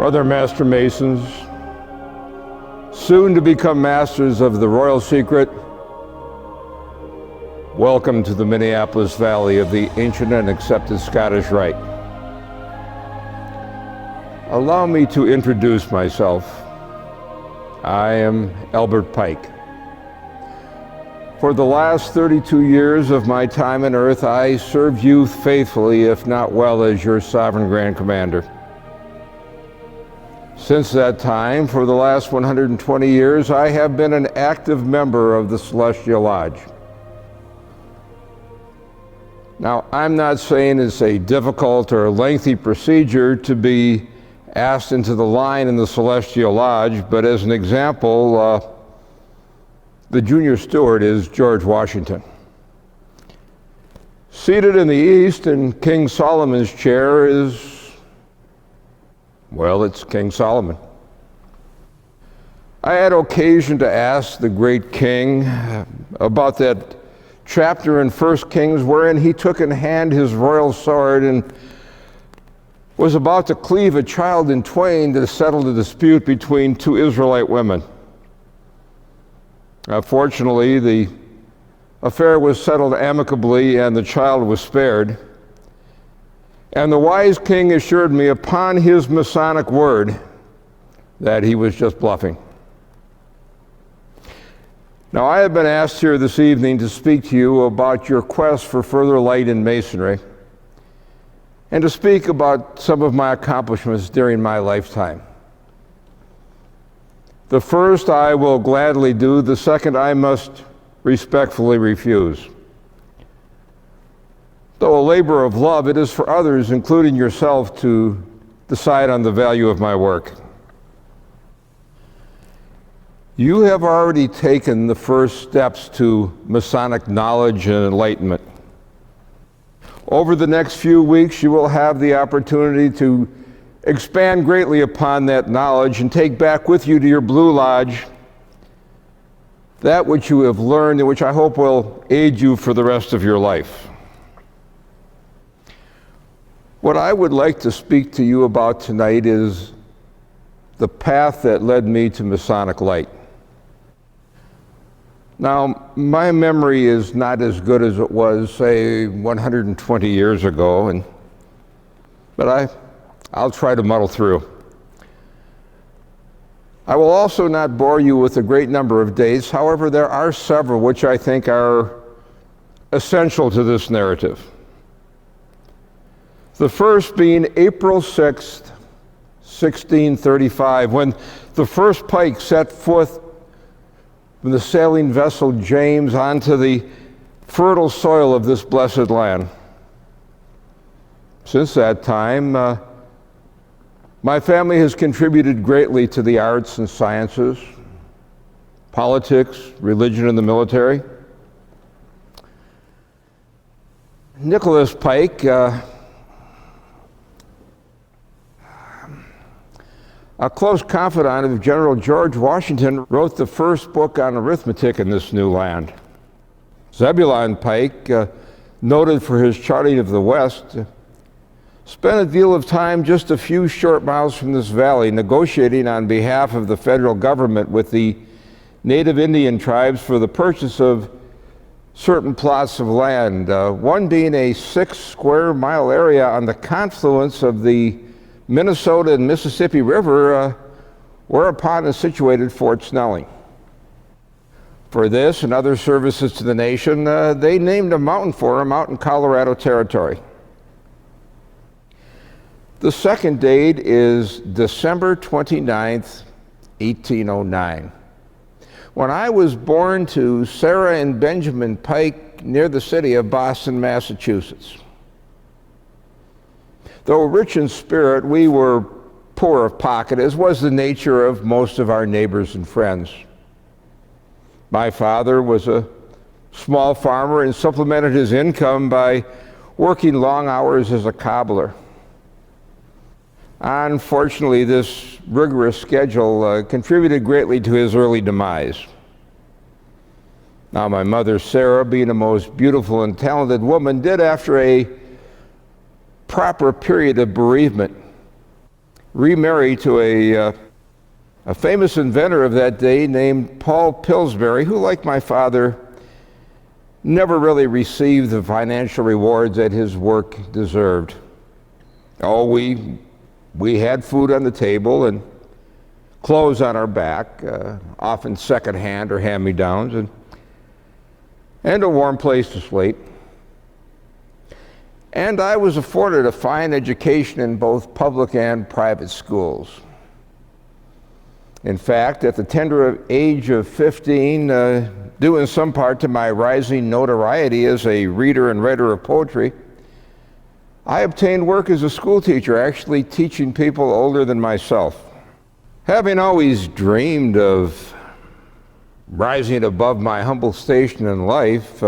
Brother Master Masons, soon to become masters of the royal secret, welcome to the Minneapolis Valley of the ancient and accepted Scottish Rite. Allow me to introduce myself. I am Albert Pike. For the last 32 years of my time on earth, I served you faithfully, if not well, as your sovereign Grand Commander. Since that time, for the last 120 years, I have been an active member of the Celestial Lodge. Now, I'm not saying it's a difficult or lengthy procedure to be asked into the line in the Celestial Lodge, but as an example, the junior steward is George Washington. Seated in the east in King Solomon's chair is, well, it's King Solomon. I had occasion to ask the great king about that chapter in 1 Kings wherein he took in hand his royal sword and was about to cleave a child in twain to settle the dispute between two Israelite women. Fortunately, the affair was settled amicably and the child was spared. And the wise king assured me upon his Masonic word that he was just bluffing. Now, I have been asked here this evening to speak to you about your quest for further light in Masonry and to speak about some of my accomplishments during my lifetime. The first I will gladly do, the second I must respectfully refuse. Though a labor of love, it is for others, including yourself, to decide on the value of my work. You have already taken the first steps to Masonic knowledge and enlightenment. Over the next few weeks, you will have the opportunity to expand greatly upon that knowledge and take back with you to your Blue Lodge that which you have learned and which I hope will aid you for the rest of your life. What I would like to speak to you about tonight is the path that led me to Masonic light. Now, my memory is not as good as it was, say, 120 years ago, but I'll try to muddle through. I will also not bore you with a great number of dates. However, there are several which I think are essential to this narrative. The first being April 6th, 1635, when the first Pike set forth from the sailing vessel James onto the fertile soil of this blessed land. Since that time, my family has contributed greatly to the arts and sciences, politics, religion, and the military. Nicholas Pike, a close confidant of General George Washington, wrote the first book on arithmetic in this new land. Zebulon Pike, noted for his charting of the West, spent a deal of time just a few short miles from this valley negotiating on behalf of the federal government with the native Indian tribes for the purchase of certain plots of land, one being a 6 square mile area on the confluence of the Minnesota and Mississippi River, whereupon is situated Fort Snelling. For this and other services to the nation, they named a mountain for him out in Colorado Territory. The second date is December 29th, 1809. When I was born to Sarah and Benjamin Pike near the city of Boston, Massachusetts. Though rich in spirit, we were poor of pocket, as was the nature of most of our neighbors and friends. My father was a small farmer and supplemented his income by working long hours as a cobbler. Unfortunately, this rigorous schedule contributed greatly to his early demise. Now, my mother, Sarah, being a most beautiful and talented woman, did, after a proper period of bereavement, remarried to a famous inventor of that day named Paul Pillsbury, who, like my father, never really received the financial rewards that his work deserved. Oh, we had food on the table and clothes on our back, often secondhand or hand-me-downs, and a warm place to sleep. And I was afforded a fine education in both public and private schools. In fact, at the tender age of 15, due in some part to my rising notoriety as a reader and writer of poetry, I obtained work as a school teacher, actually teaching people older than myself. Having always dreamed of rising above my humble station in life,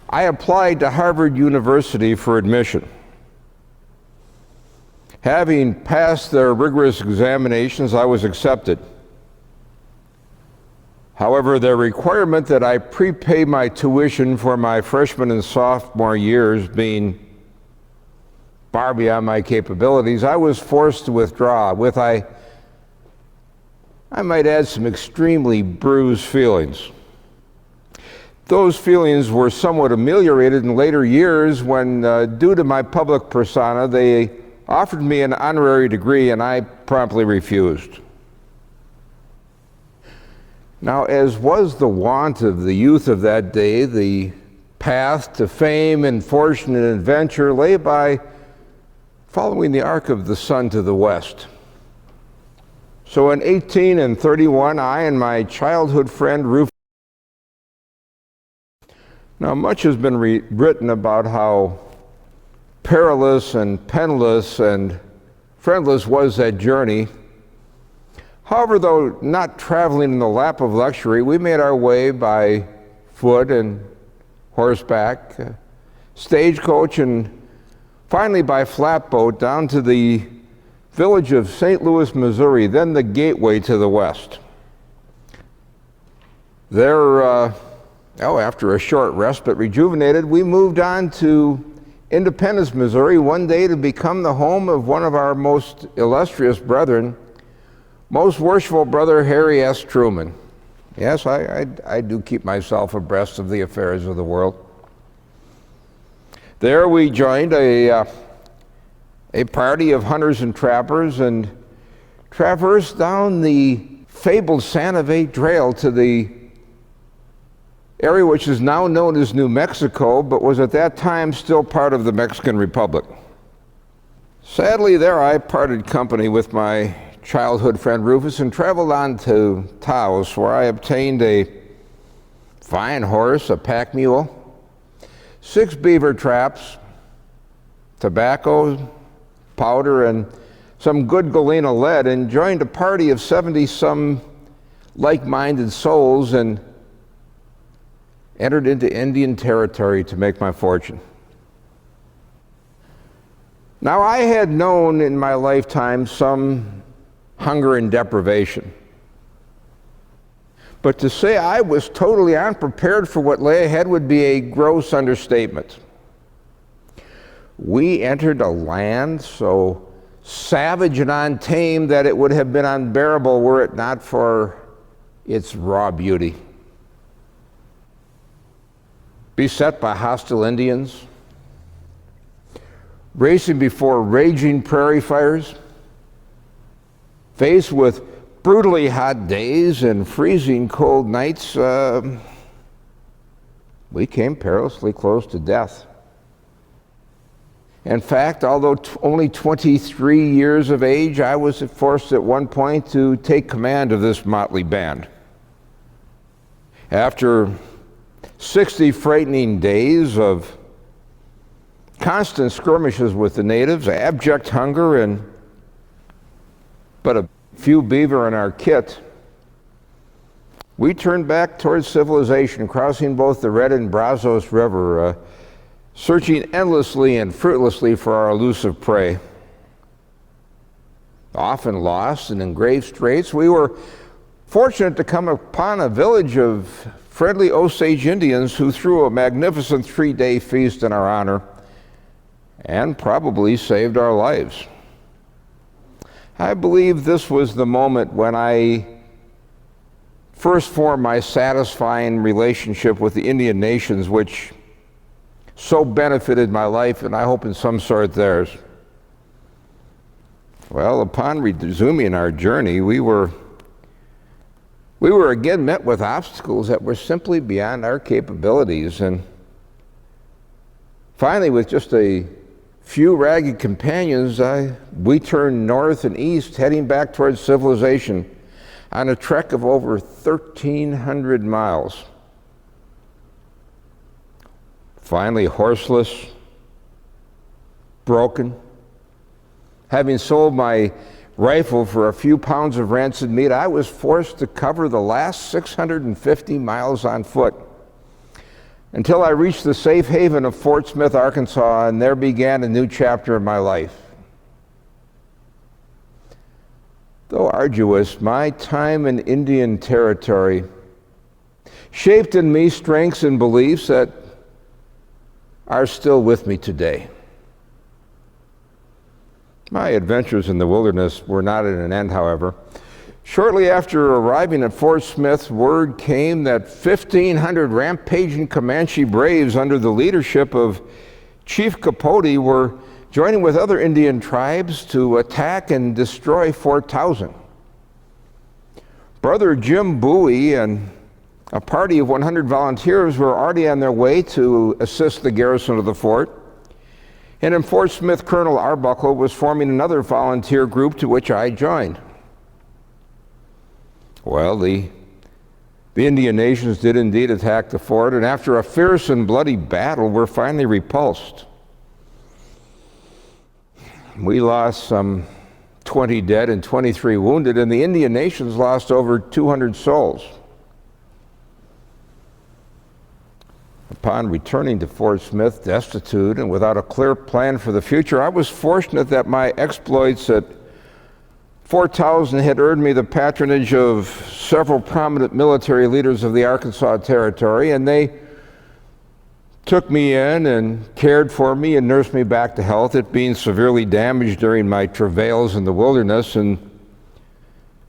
I applied to Harvard University for admission. Having passed their rigorous examinations, I was accepted. However, their requirement that I prepay my tuition for my freshman and sophomore years being far beyond my capabilities, I was forced to withdraw with, I might add, some extremely bruised feelings. Those feelings were somewhat ameliorated in later years when, due to my public persona, they offered me an honorary degree, and I promptly refused. Now, as was the wont of the youth of that day, the path to fame and fortune and adventure lay by following the arc of the sun to the west. So in 1831, I and my childhood friend Rufus. Now, much has been written about how perilous and penniless and friendless was that journey. However, though not traveling in the lap of luxury, we made our way by foot and horseback, stagecoach, and finally by flatboat down to the village of St. Louis, Missouri, then the gateway to the west. There, after a short respite rejuvenated, we moved on to Independence, Missouri, one day to become the home of one of our most illustrious brethren, Most Worshipful Brother Harry S. Truman. Yes, I do keep myself abreast of the affairs of the world. There we joined a party of hunters and trappers and traversed down the fabled Santa Fe Trail to the area which is now known as New Mexico, but was at that time still part of the Mexican Republic. Sadly, there I parted company with my childhood friend Rufus and traveled on to Taos, where I obtained a fine horse, a pack mule, 6 beaver traps, tobacco, powder, and some good galena lead, and joined a party of 70-some like-minded souls and entered into Indian territory to make my fortune. Now, I had known in my lifetime some hunger and deprivation. But to say I was totally unprepared for what lay ahead would be a gross understatement. We entered a land so savage and untamed that it would have been unbearable were it not for its raw beauty. Beset by hostile Indians, racing before raging prairie fires, faced with brutally hot days and freezing cold nights, we came perilously close to death. In fact, although only 23 years of age, I was forced at one point to take command of this motley band. After 60 frightening days of constant skirmishes with the natives, abject hunger, but a few beaver in our kit, we turned back towards civilization, crossing both the Red and Brazos River, searching endlessly and fruitlessly for our elusive prey. Often lost and in grave straits, we were fortunate to come upon a village of friendly Osage Indians who threw a magnificent 3-day feast in our honor and probably saved our lives. I believe this was the moment when I first formed my satisfying relationship with the Indian nations, which so benefited my life and I hope in some sort theirs. Well, upon resuming our journey, we were again met with obstacles that were simply beyond our capabilities. And finally, with just a few ragged companions, we turned north and east, heading back towards civilization on a trek of over 1,300 miles. Finally, horseless, broken, having sold my rifle for a few pounds of rancid meat, I was forced to cover the last 650 miles on foot until I reached the safe haven of Fort Smith, Arkansas, and there began a new chapter of my life. Though arduous, my time in Indian territory shaped in me strengths and beliefs that are still with me today. My adventures in the wilderness were not at an end, however. Shortly after arriving at Fort Smith, word came that 1,500 rampaging Comanche braves under the leadership of Chief Capote were joining with other Indian tribes to attack and destroy Fort Towson. Brother Jim Bowie and a party of 100 volunteers were already on their way to assist the garrison of the fort. And in Fort Smith, Colonel Arbuckle was forming another volunteer group to which I joined. Well, the Indian nations did indeed attack the fort, and after a fierce and bloody battle, were finally repulsed. We lost some 20 dead and 23 wounded, and the Indian nations lost over 200 souls. Upon returning to Fort Smith, destitute and without a clear plan for the future, I was fortunate that my exploits at Fort Towson had earned me the patronage of several prominent military leaders of the Arkansas Territory, and they took me in and cared for me and nursed me back to health, it being severely damaged during my travails in the wilderness and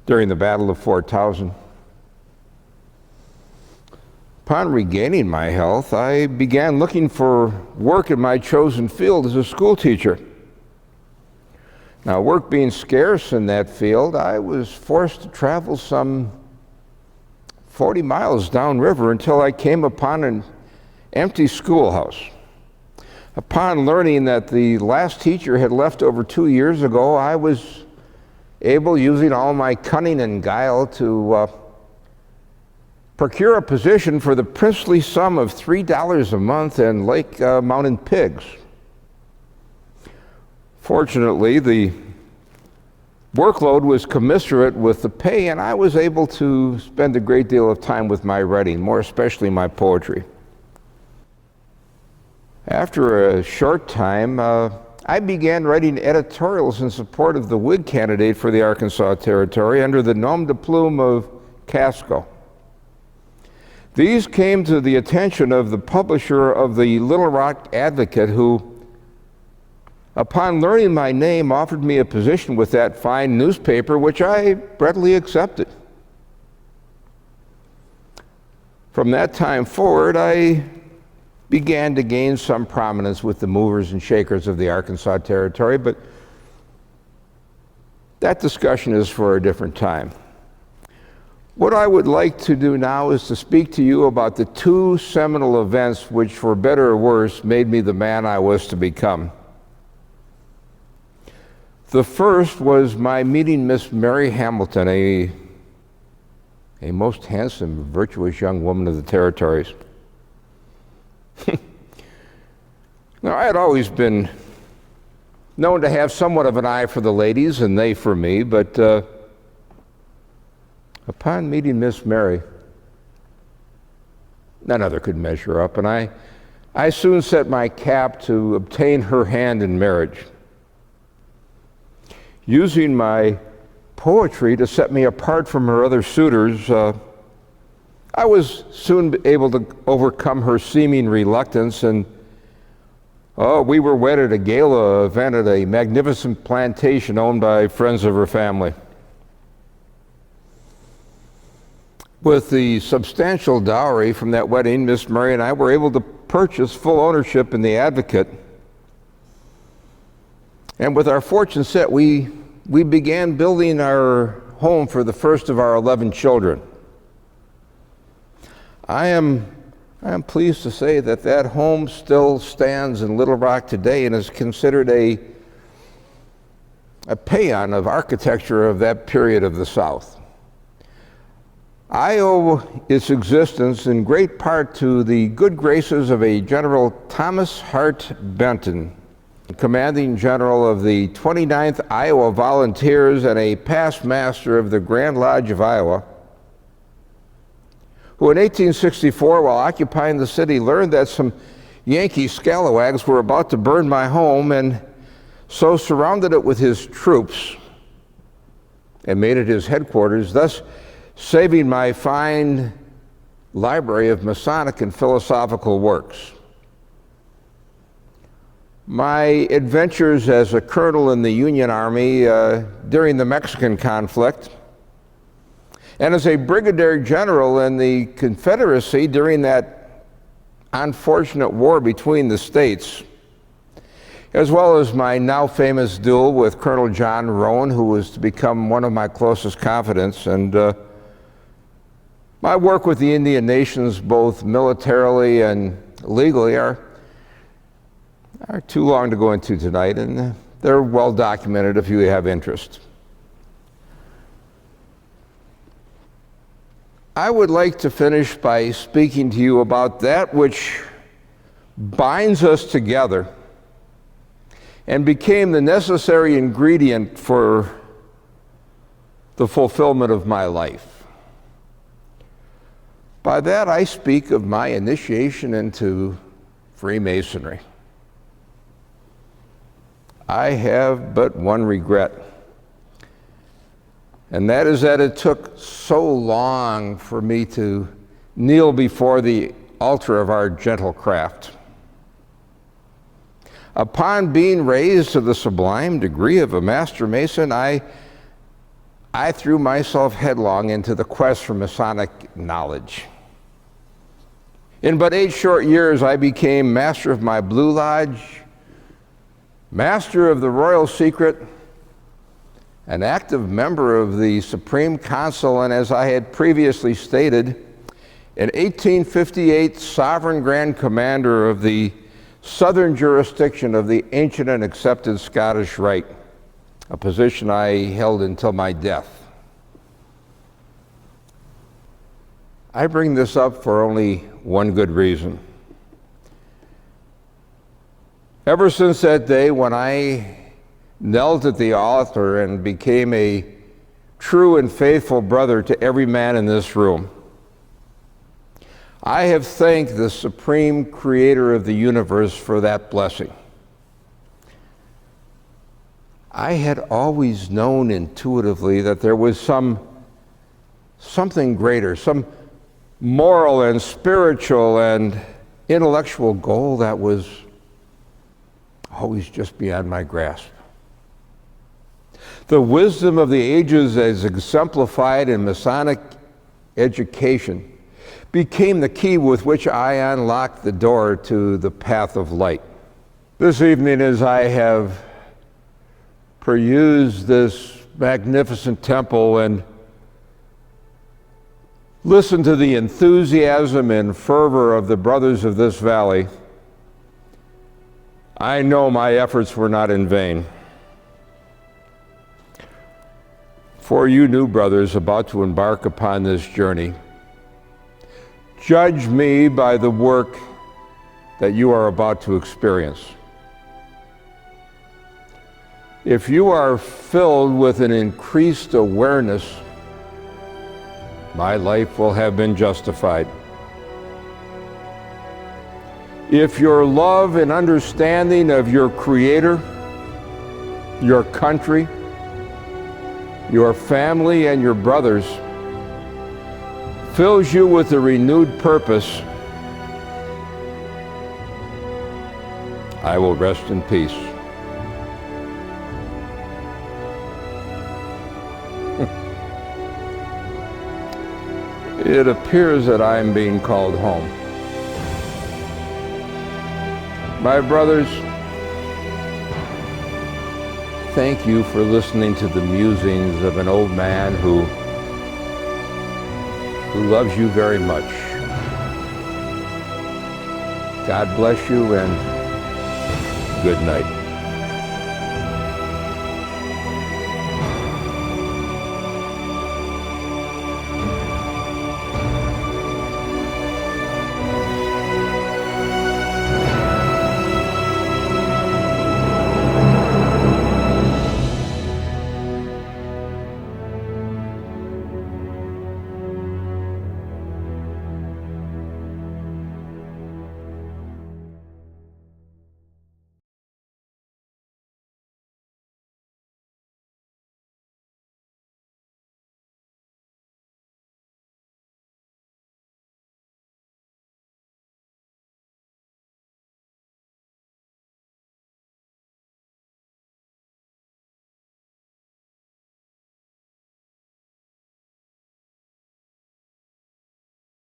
during the Battle of Fort Towson. Upon regaining my health, I began looking for work in my chosen field as a school teacher. Now, work being scarce in that field, I was forced to travel some 40 miles downriver until I came upon an empty schoolhouse. Upon learning that the last teacher had left over 2 years ago, I was able, using all my cunning and guile, to procure a position for the princely sum of $3 a month and Lake Mountain pigs. Fortunately, the workload was commensurate with the pay, and I was able to spend a great deal of time with my writing, more especially my poetry. After a short time, I began writing editorials in support of the Whig candidate for the Arkansas Territory under the nom de plume of Casco. These came to the attention of the publisher of the Little Rock Advocate, who, upon learning my name, offered me a position with that fine newspaper, which I readily accepted. From that time forward, I began to gain some prominence with the movers and shakers of the Arkansas Territory, but that discussion is for a different time. What I would like to do now is to speak to you about the two seminal events which, for better or worse, made me the man I was to become. The first was my meeting Miss Mary Hamilton, a most handsome, virtuous young woman of the territories. Now, I had always been known to have somewhat of an eye for the ladies and they for me, but upon meeting Miss Mary, none other could measure up, and I soon set my cap to obtain her hand in marriage, using my poetry to set me apart from her other suitors. I was soon able to overcome her seeming reluctance, and Oh, we were wed at a gala event at a magnificent plantation owned by friends of her family. With the substantial dowry from that wedding, Miss Mary and I were able to purchase full ownership in the Advocate. And with our fortune set, we began building our home for the first of our 11 children. I am pleased to say that that home still stands in Little Rock today and is considered a paean of architecture of that period of the South. I owe its existence in great part to the good graces of a General Thomas Hart Benton, commanding general of the 29th Iowa Volunteers and a past master of the Grand Lodge of Iowa, who in 1864, while occupying the city, learned that some Yankee scalawags were about to burn my home, and so surrounded it with his troops and made it his headquarters, thus saving my fine library of Masonic and philosophical works. My adventures as a colonel in the Union Army during the Mexican conflict, and as a brigadier general in the Confederacy during that unfortunate war between the states, as well as my now famous duel with Colonel John Rowan, who was to become one of my closest confidants, and my work with the Indian nations, both militarily and legally, are too long to go into tonight, and they're well documented if you have interest. I would like to finish by speaking to you about that which binds us together and became the necessary ingredient for the fulfillment of my life. By that, I speak of my initiation into Freemasonry. I have but one regret, and that is that it took so long for me to kneel before the altar of our gentle craft. Upon being raised to the sublime degree of a Master Mason, I threw myself headlong into the quest for Masonic knowledge. In but 8 short years, I became master of my Blue Lodge, master of the Royal Secret, an active member of the Supreme Council, and as I had previously stated, in 1858, sovereign Grand Commander of the southern jurisdiction of the ancient and accepted Scottish Rite, a position I held until my death. I bring this up for only one good reason. Ever since that day when I knelt at the altar and became a true and faithful brother to every man in this room, I have thanked the Supreme Creator of the universe for that blessing. I had always known intuitively that there was something greater, some moral and spiritual and intellectual goal that was always just beyond my grasp. The wisdom of the ages as exemplified in Masonic education became the key with which I unlocked the door to the path of light. This evening, as I have perused this magnificent temple and listened to the enthusiasm and fervor of the brothers of this valley, I know my efforts were not in vain. For you new brothers about to embark upon this journey, judge me by the work that you are about to experience. If you are filled with an increased awareness, my life will have been justified. If your love and understanding of your Creator, your country, your family, and your brothers fills you with a renewed purpose, I will rest in peace. It appears that I am being called home. My brothers, thank you for listening to the musings of an old man who loves you very much. God bless you and good night.